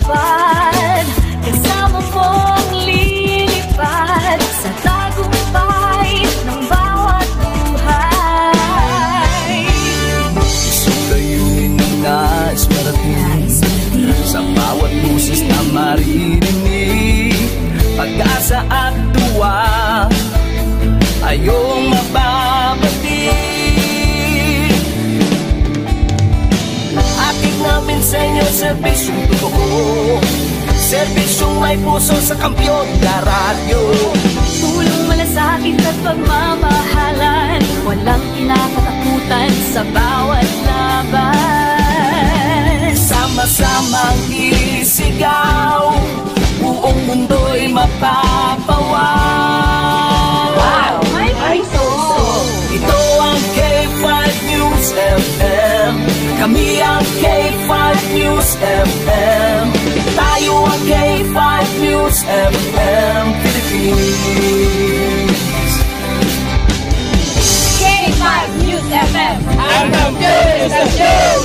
lumipad, kasama mong lilipad sa tagumpay ng bawat buhay. Isang layunin nais marating sa bawat busis na maririnig, pag-asa at tuwa ayong mababatid. Atid namin sa inyo serbisyong totoo, serbisyong may puso sa Kampiyon na Radyo. Tulong malasakit at pagmamahalan, walang kinakatakutan sa bawat laban. Sama-samang isigaw, buong mundo'y mapapawaw. Wow! Ay so! Ito ang K5 News FM, kami ang K5 News FM, tayo ang K5 News FM Philippines. K5 News FM! Ang News FM!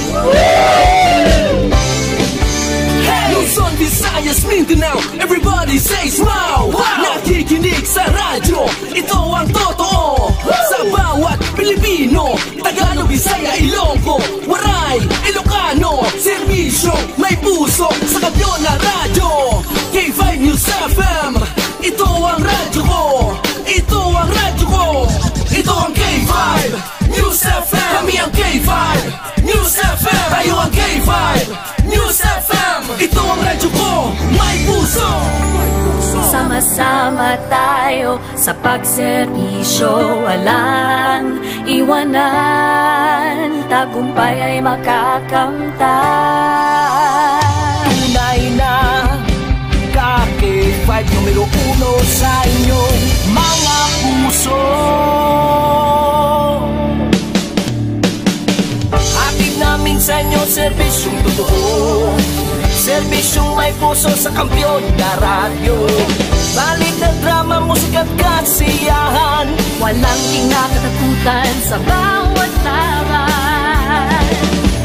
Luzon, Visayas, Mindanao, everybody say smile! Nakikinig sa radyo, ito ang totoo. Sa bawat Pilipino, Tagalog, Bisaya, Ilonggo, Waray, Ilocano, serbisyo, may puso sa Kampiyon na Radyo. K5 News FM, ito ang radyo ko, ito ang radyo ko, ito ang K5 News FM. Kami ang K5 News FM, tayo ang K5 News FM. Ito ang radyo ko, may puso. Sama-sama tayo sa pagserbisyo, walang iwanan, tagumpay ay makakamtan. Tunay na K5 numero 1 sa inyong mga puso. Hatid namin sa inyo serbisyong totoo, serbisyong may puso sa Kampiyon na Radyo. Balik na drama, musika at kasiyahan, Walang kinakatakutan sa bawat laban.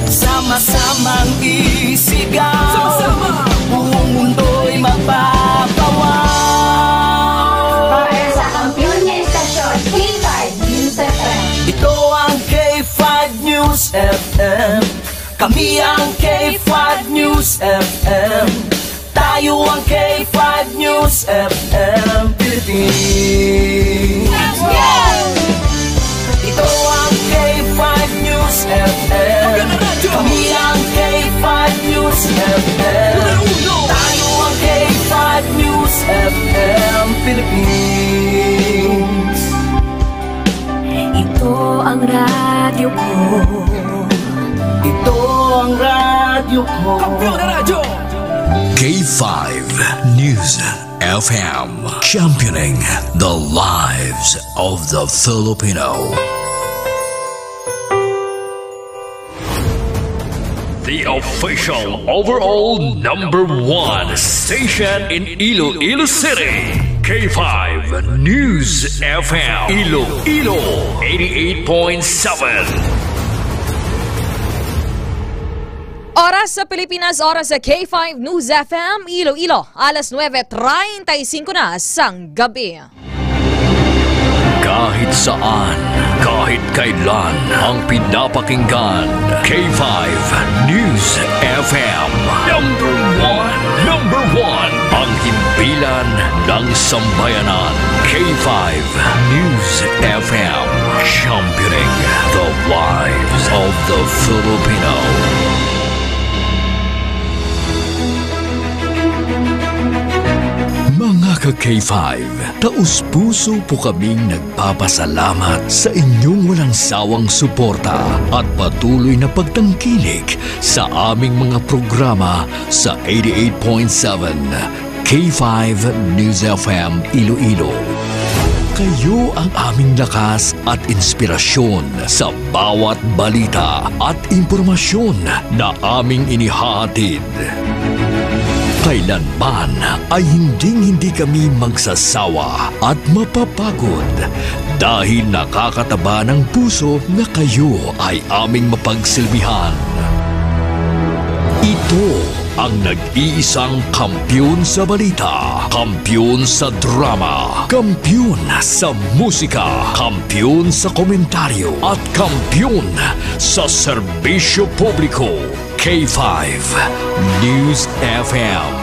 sama-samang isigaw, sama-sama, buong mundo'y mapapawaw. Para sa Kampiyon na Istasyon, K5 News FM. Ito ang K5 News FM, kami ang K5 News FM, tayo ang K5 News FM Philippines. Ito ang K5 News FM, kami ang K5 News FM, tayo ang K5 News FM Philippines. Ito ang radyo ko, Ito ang radyo ko, K5 News FM, championing the lives of the Filipino. The official overall #1 station in Iloilo City. K5 News FM, Iloilo 88.7. Oras sa Pilipinas, oras sa K5 News FM, Iloilo, alas 9:35 na sang gabi. Kahit saan, kahit kailan, ang pinapakinggan, K5 News FM. Number one, ang himpilan ng sambayanan. K5 News FM, championing the lives of the Filipino. Mga ka-K5, taus-puso po kaming nagpapasalamat sa inyong walang sawang suporta at patuloy na pagtangkilik sa aming mga programa sa 88.7 K5 News FM Iloilo. Kayo ang aming lakas at inspirasyon sa bawat balita at impormasyon na aming inihahatid. Kailanman ay hindi kami magsasawa at mapapagod dahil nakakataba ng puso na kayo ay aming mapagsilbihan. Ito ang nag-iisang kampiyon sa balita, kampiyon sa drama, kampiyon sa musika, kampiyon sa komentaryo, at kampiyon sa serbisyo publiko. K5 News FM,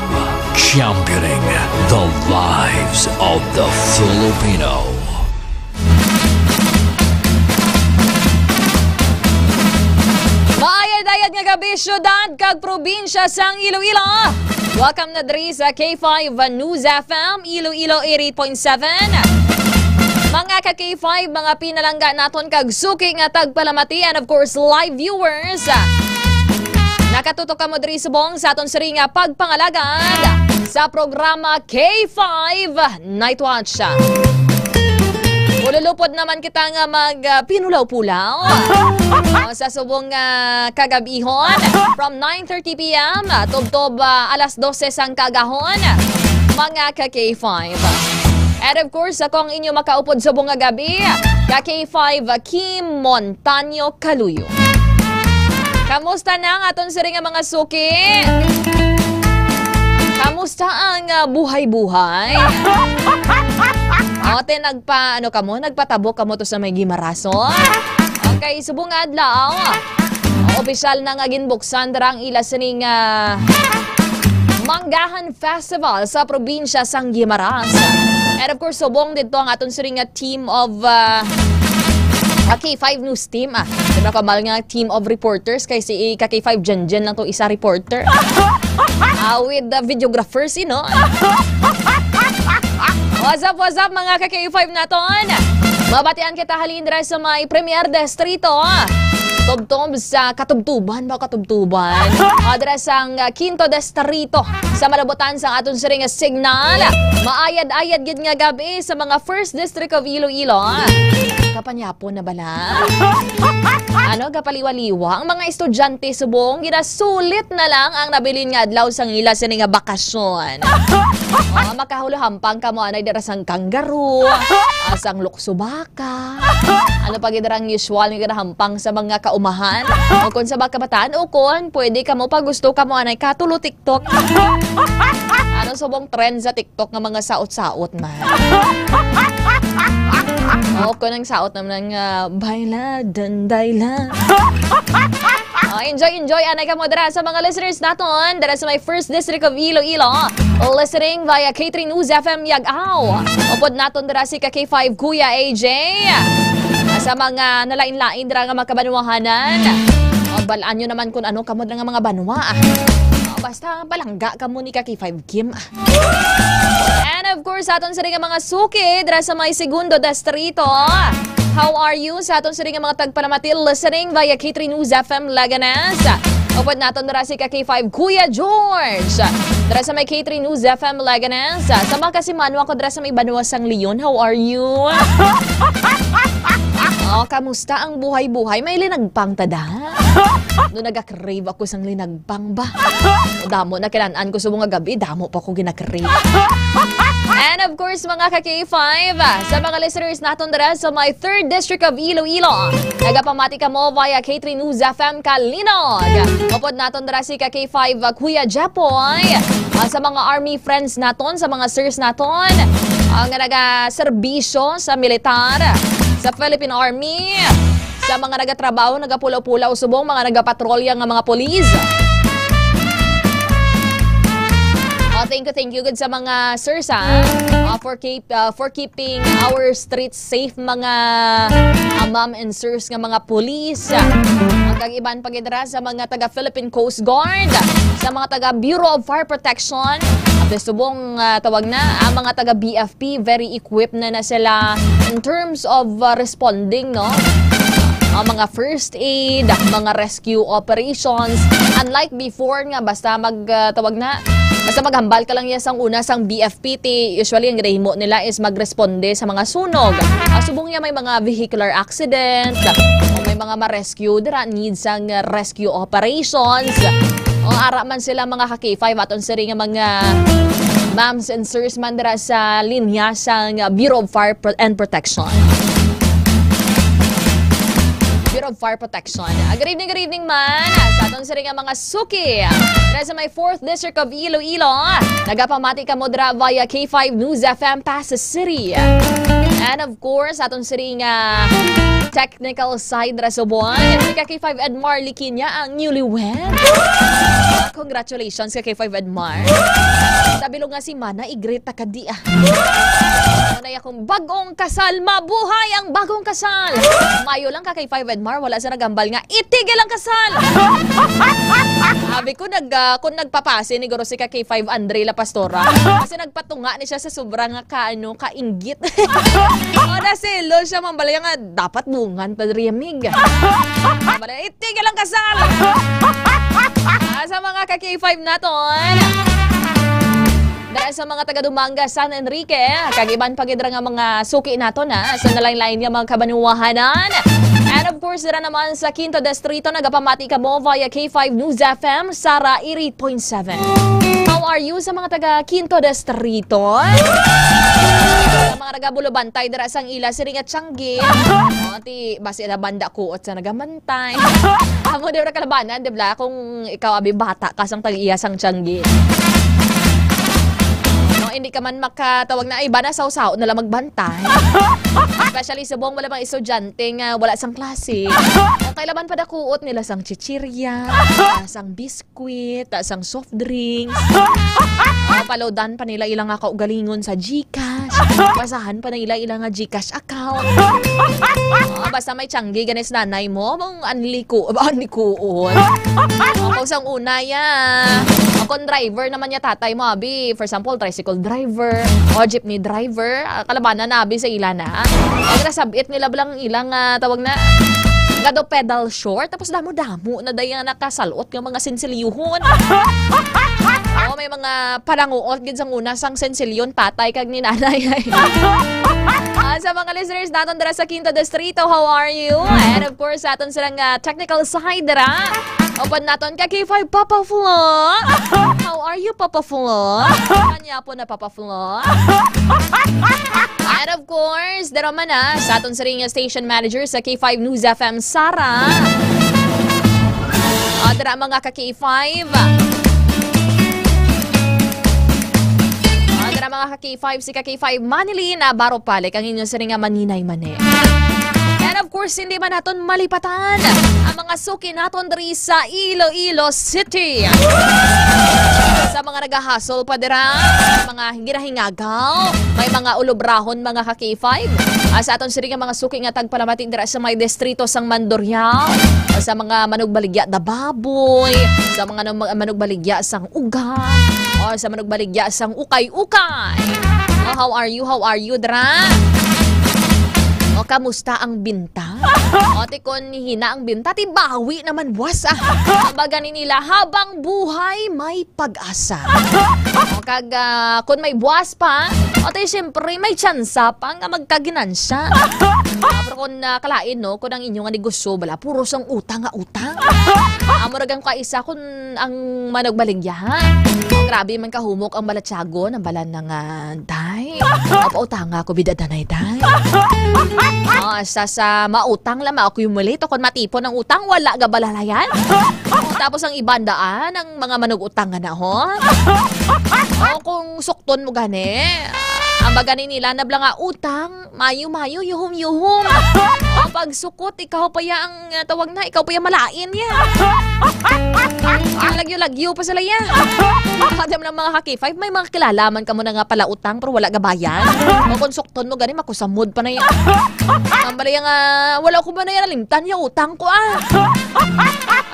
championing the lives of the Filipino. Maayad-ayad nga gabi, syudad kag probinsya sang Iloilo. Welcome na diri sa K5 News FM, Iloilo 88.7. Mga ka-K5, mga pinalangga naton kag suki nga tagpalamati, and of course live viewers. Nakatutok ka mo diri subong sa aton siri nga pagpangalagad sa programa K5 Night Watch. Ululupod naman kita nga mag-pinulaw-pulaw sa subong kagabihon from 9:30 p.m. tubtob alas 12 sang kagahon, mga ka-K5. And of course, ako ang inyo makaupod subong nga gabi, ka-K5 Kim Montaño Caluyo. Kamusta na ang aton siri nga mga suki? Kamusta ang buhay-buhay? Ote nagpatabo kamo to sa may Gimarason. Okay, subong adlaw. Opisyal na nga ginbuksan darang ila sining Manggahan Festival sa probinsya sang Guimaras. And of course, subong dito ang aton siri nga team of K5 News team. Diba kamal nga team of reporters kay si K5 Janjan lang to isa reporter. With the videographers, What's up mga ka-K5 naton? Mabatian kita halindra sa may Premier Distrito. Tubtob sa Katubtuban ba Katubtuban? Adres ang Quinto Distrito sa malabutan sa aton siring signal. Maayad-ayad gid nga gabi sa mga First District of Iloilo. Kapanyapon na bala? Kapaliwaliwa ang mga estudyante subong ginasulit na lang ang nabilin nga adlaw sang ila sining nga bakasyon. Makahuluhampang ka mo anay dira sang kangaroo, sang luksubaka. Pagidarang usual nga hampang sa mga kaumahan o kung sa baka bataan o kung pwede ka mo pag gusto ka mo anay katulo TikTok. Subong trend sa TikTok nga mga saot-saot man. O kung ang saot naman ng baila, dandayla. Enjoy anay ka mo dara sa mga listeners naton dara sa my First District of Iloilo, listening via K3 News FM Yag-Aw. Upod naton dara si K5 Kuya AJ sa mga nalain-lain dara nga makabanwahanan. Balaan nyo naman kung ano kamo dara nga mga banwa. Basta balangga ka mo ni K5 Kim. And of course, aton sa rin mga suki dara sa may Segundo Distrito. How are you? Sa aton sa rin mga tagpanamatil listening via K3 News FM Laganas. Upod naton dara si K5 Kuya George. Dara sa may K3 News FM Laganas. Sa mga kasimano ako dara sa may Banwa sang Leon. How are you? Kamusta ang buhay-buhay? May linagpang tada? Doon nag-crave ako sang linagpang ba? Damo na kinanaan ko sa mga gabi, damo pa ako gina-crave. And of course, mga ka-K5, sa mga listeners naton dara sa my 3rd District of Iloilo, nagapamati ka mo via K3 News FM Kalinog. Upod naton dara si K5 Kuya Japoy, sa mga army friends naton, sa mga sirs naton, ang naga-serbisyo sa militar, sa Philippine Army, sa mga nagatrabaho, nagapulaw-pulaw subong, mga nagapatrolya nga mga polis. Thank you good sa mga sirs for keeping our streets safe, mga ma'am and sirs nga mga police. Ang iban pagidra sa mga taga Philippine Coast Guard, sa mga taga Bureau of Fire Protection. At subong tawag na ang mga taga BFP, very equipped na sila in terms of responding, no? Mga first aid, mga rescue operations. Unlike before nga, basta maghambal ka lang sang una sang BFP, usually ang rehimo nila is magresponde sa mga sunog. Subong niya may mga vehicular accident, o may mga ma-rescue, dira needs ang rescue operations. O ara man sila mga ka-K5 aton sa ring mga ma'ams and sirs man dira sa linya sang Bureau of Fire and Protection. Bureau of Fire Protection. Good evening man. Sa atong siri nga mga suki. Dahil sa may 4th District of Iloilo, nagapamati ka mo dra via K5 News FM Pasay City. And of course, atong siri nga technical side dra sa buwan. Si K5 Edmar Liquinya ang newlywed. Congratulations kay K5 Edmar. Sabi nga si Mana, i-greet na ka di ah. Manay akong bagong kasal, mabuhay ang bagong kasal. Mayo lang ka kay 5 Edmar, wala sa nagambal nga, itigil ang kasal. Sabi ko, kung nagpapasi ni Goro si ka kay 5 Andre La Pastora, kasi nagpatunga ni siya sa sobrang kainggit. O nasilo siya, mambalaya nga, dapat bungan pa riyamig. Mambalaya, itigil ang kasal. Sa mga ka K5 naton, dahil sa mga taga-Dumanga, San Enrique, kagiban pagidra nga mga suki nato na sa nalain-lain nga mga kabanuwahanan. And of course, dira naman sa Quinto Distrito, nagapamati ka mo via K5 News FM, Sara 88.7. How are you sa mga taga-Quinto Distrito? Sa mga nagabulobantay, dira sang ila, siring at Tiangge. Ti, basi na banda ko at sa nagamantay. Amo, dira kalabanan, dibla, kung ikaw abi bata, kasang tag-iya sang Tiangge. Hindi ka man makatawag na iba na sausaw na lang magbantay. Especially sa buong wala mga estudyante nga wala sang klase. Kailaman pa dakuot nila sang chichirya, sang biskwit, sang soft drinks. Palodan pa nila ilang nga kaugalingon sa GCash. Basahan pa nila ilang nga GCash account. Basta may Tiangge ganis nanay mo, mong anlikuon. Kung sang una ya, kung driver naman niya tatay mo, abi, for example, tricycle driver o jeepney driver, kalabanan na abi sa ila na. Sabit nila balang ilang tawag na gado pedal short, tapos damo-damo na dayang nakasalot ng mga sinsilyuhon. May mga paranguot gid sang una sang sensilyon patay kag ni nanay. Sa mga listeners naton dira sa Quinto Distrito, how are you? And of course, aton silang technical side dira. Open naton ka K5 Papa Flo. How are you, Papa Flo? Kanya po na Papa Flo. And of course, dira man sa aton siring station manager sa K5 News FM, Sara. Dira mga ka K5. Dira mga ka K5, si ka K5 Manili na baro palik ang inyong siring nga maninay mani. And of course, hindi man naton malipatan ang mga suki naton diri sa Iloilo City. Sa mga nagahasol pa dira, mga ginahingagaw, may mga ulobrahon mga ka-K5. Sa aton siri nga mga suki nga tagpalamati dira sa may distrito sang Mandurriao, sa mga manugbaligya da baboy, sa mga manugbaligya sang uga, o sa manugbaligya sang ukay-ukay. How are you dira? O kamusta ang binta? O tikon hina ang binta, tibawi naman buwas ah. Kumbaga nila, habang buhay may pag-asa. O kag kung may buwas pa, o tayo siyempre may tsansa pa nga magkaginansya. Pero kung kalain no, kung ang inyong negosyo, bala, puro sang utang nga utang. Amuragang kaisa kung ang managbaligya. O grabe man kahumok ang balatsago ng balan ng day. O pautang nga ko bidadanay day. Sa mautang lang, ma-accumulate o kung matipon ng utang, wala gabalalayan. Tapos ang ibandaan ng mga manug-utang nga na ho. O kung sukton mo gani, ang bagani nila nabla nga utang, mayo-mayo, yuhum-yuhum. O pag sukot, ikaw pa ya ang tawag na, ikaw pa ya malain ya. Lagyo-lagyo pa sila ya. Kadam ng mga ka-K5, may mga kilalaman ka mo na nga pala utang pero wala gabayan. O kung sukton mo gani, makusamod pa na yan. Ang balaya nga, wala ko ba na yan nalimtan yung utang ko ah.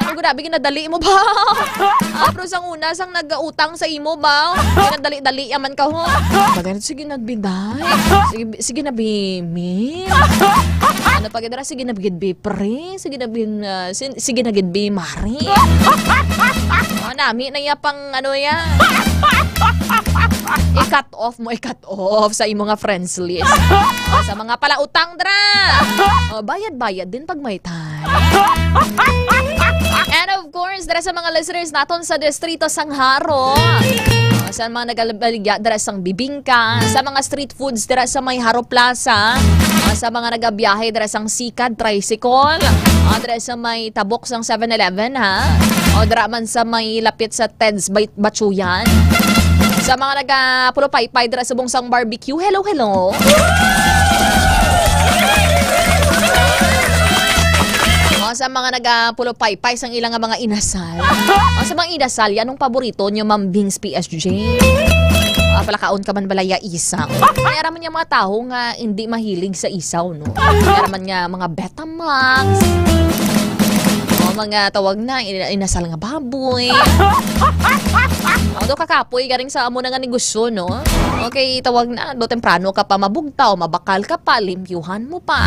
Ano grabe, ginadali mo ba? Pero sang una, sang nag-utang sa imo ba? Ginadali-dali yaman ka ho. Bagay, sige nagbiday. Sige nabimi. Ano pag idara, sige nabigidbi pre. Sige nagidbi mari. Nami na iya pang ano yan. I-cut off sa imong nga friends list. Sa mga palautang dra. Bayad-bayad din pag may time. And of course, dara sa mga listeners naton sa Distrito Sangharo. Sa mga nagabaligya dara sang bibingka, sa mga street foods dara sa may Haro Plaza, Sa mga nagabiyahe dira sang Sikad Tricycle, dira sa may tabok sang 7-Eleven ha. O dira man sa may lapit sa Ted's Batsuyan. Sa mga nagapulupaypay dira sa Bungsang Barbecue, hello, hello. O sa mga nagapulupaypay sang ilang mga inasal. O sa mga inasal, anong paborito nyo, Ma'am Bings PSG? Palakaon ka man balaya isaw. Kaya raman niya mga tao nga hindi mahilig sa isaw, no? Kaya raman nga mga Betamax. O mga tawag na inasal nga baboy. O do kakapoy garing sa amo na nga negosyo, no? Okay, tawag na do temprano ka pa mabugtaw, mabakal ka pa, limpyuhan mo pa.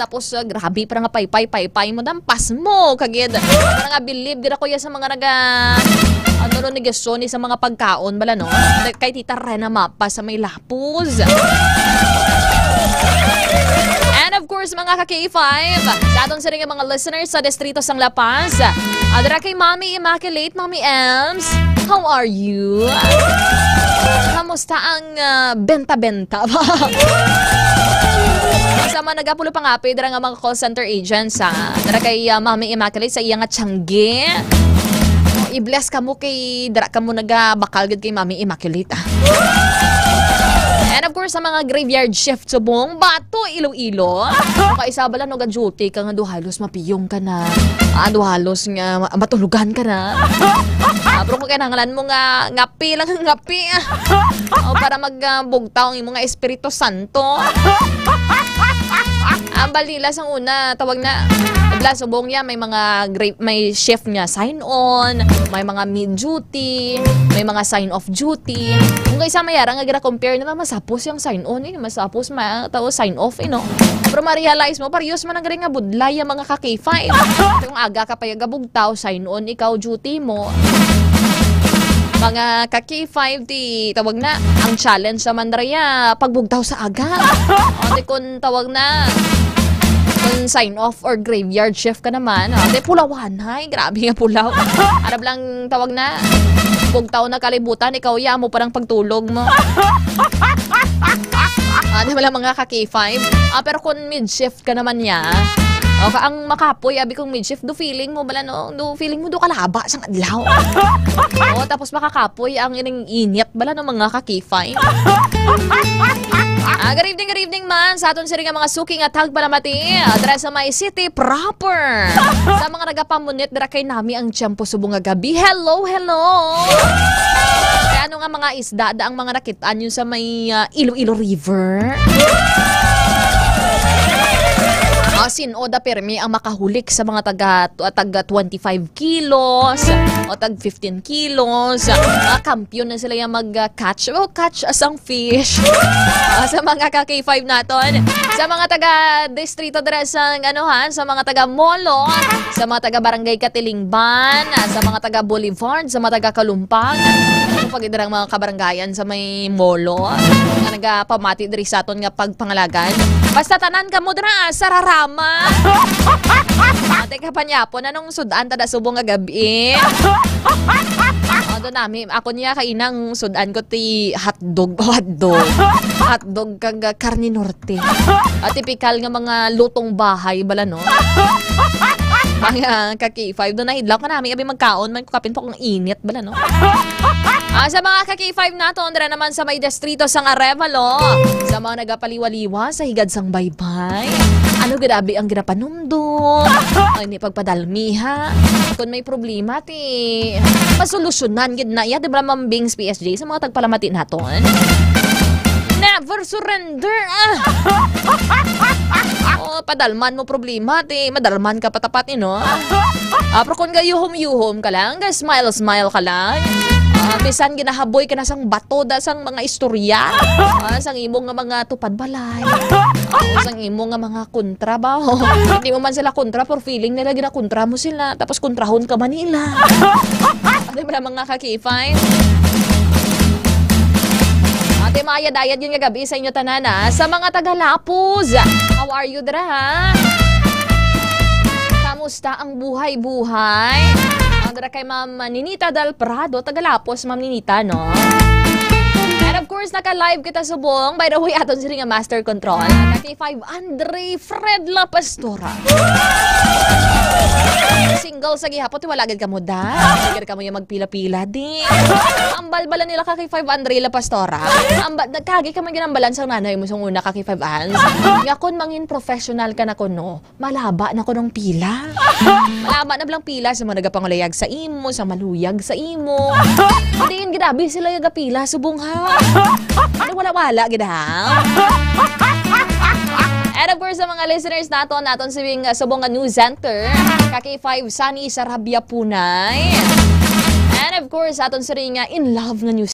Tapos grabe para nga paypay mo dampas mo kagid. Para nga believe gira ko ya sa mga negosyo ni sa mga pagkaon bala no. Kay Tita Rena Mapa sa may Lapuz. And of course mga ka-K5, sa aton sa rin mga listeners sa distrito sang La Paz. Adra kay Mami Immaculate, Mami Ems, how are you? Kamusta ang benta-benta ba? Sa mga nagapulo pangapi, dara nga mga call center agents dara kay Mami Immaculate sa iya nga tiyangge. I-bless ka mo kay dara ka mo nagabakal gid kay Mami Immaculate. And of course sa mga graveyard shift sa buong Bato, Iloilo. Kung isa bala no ga-duty ka nga duhalos mapiyong ka na. Duhalos nga matulugan ka na. Pero kung kinahanglan mo nga ngapi lang ngapi. Para magbugtaw ang imong Espiritu Santo. Ang balila sang una, tawag na, bala subong niya, may shift niya, sign on, may mga mid-duty, may mga sign off duty. Kung kaysa mayara nga gira-compare naman, masapos yung sign on, masapos sign off, no? Pero ma-realize mo, parehas man ang nga budlay yung mga ka-K5. Kung aga ka pa yung gabugtaw, sign on, ikaw duty mo. Mga ka-K5, tawag na, ang challenge sa mandaraya, pagbugtaw sa aga. O, kung tawag na, kung sign off or graveyard shift ka naman, pulawan, hay, grabe nga pulaw. Arab lang tawag na, bugtaw na kalibutan, ikaw ya mo parang pagtulog mo. Wala mga ka-K5. Pero kung mid-shift ka naman niya, ang makapoy, abi kong mid-shift, do feeling mo bala no? Do feeling mo do kalaba sang adlaw. Tapos makakapoy ang init bala no mga ka-K5. Good evening man sa aton siri nga mga suking at tagpalamati. Dira sa may city proper. Sa mga nagapamunit dira kay nami ang tiyempo subong nga gabi. Hello. Kaya ano nga mga isda ang mga nakitaan nyo sa may Iloilo River? Sinoda permi ang makahulik sa mga taga 25 kilos o tag 15 kilos. Kampiyon na sila yung mag-catch. Catch asang fish. Sa mga ka-K5 naton. Sa mga taga-distrito dira sa sa mga taga-Molo, sa mga taga-Barangay Katilingban, sa mga taga-Boulevard, sa mga taga-Kalumpang. Pag-idarang mga kabarangayan sa may Molo, nga nagapamati diri sa aton nga pagpangalagan. Basta tanan ka mo dira, sararama. Teka panyapon, anong sudan tada subong nga gabi? Doon namin, ako niya kainang sudan ko ti hotdog kag karni norte. Typical nga mga lutong bahay bala no. Mga ka-K5 doon nahidlaw ka namin abi magkaon man ko kapin po kung init bala no. Sa mga ka-K5 naton dira naman sa may distrito sang Arevalo, sa mga nagapaliwaliwa sa higad sang baybay. Ano grabe ang ginapanumdum. Ni pagpadalmiha. Kung may problema masolusyonan gid na iya di ba Ma'am Bings PSG sa mga tagpalamati naton. Never surrender. Padalman mo problema madalman ka patapat no. Pero kung gayuhom-yuhom ka lang, smile ka lang. Bisan ginahaboy ka na sang bato da sang mga istorya. Sang imong nga mga tupad balay. Sang imong nga mga kontra ba? Hindi mo man sila kontra pero feeling nila ginakontra mo sila. Tapos kontrahon ka man nila. Ano ba mga ka-K5? Ate Maya-dayad yun nga gabi sa inyo tanana. Sa mga taga-Lapuz, how are you dra ha? Kamusta ang buhay-buhay? Dra kay Ma'am Ninita Del Prado, taga-Lapuz, Ma'am Ninita, no? And of course, naka-live kita subong. By the way, aton sila nga master control. Kaki 5 Andre Fred La Pastora. Single sa gihapon, wala agad ka mo da. Agad ka mo yung magpila-pila di. Ang balbala nila kaki 5 Andre La Pastora. Nagkagi ka man ginambalan sa nanay mo sa una kaki 5 ans. Nga kun mangin professional ka na ko no, malaba na ko ng pila. Malaba na blang pila sa mga nagapangulayag sa imo, sa maluyag sa imo. Diin gidabi sila yung pila subong ha. Ano wala-wala gidahang. And of course, sa mga listeners naton subong nga news center, kaki 5 Sunny Sarabia Punay. And of course, aton sa rin nga in love nga news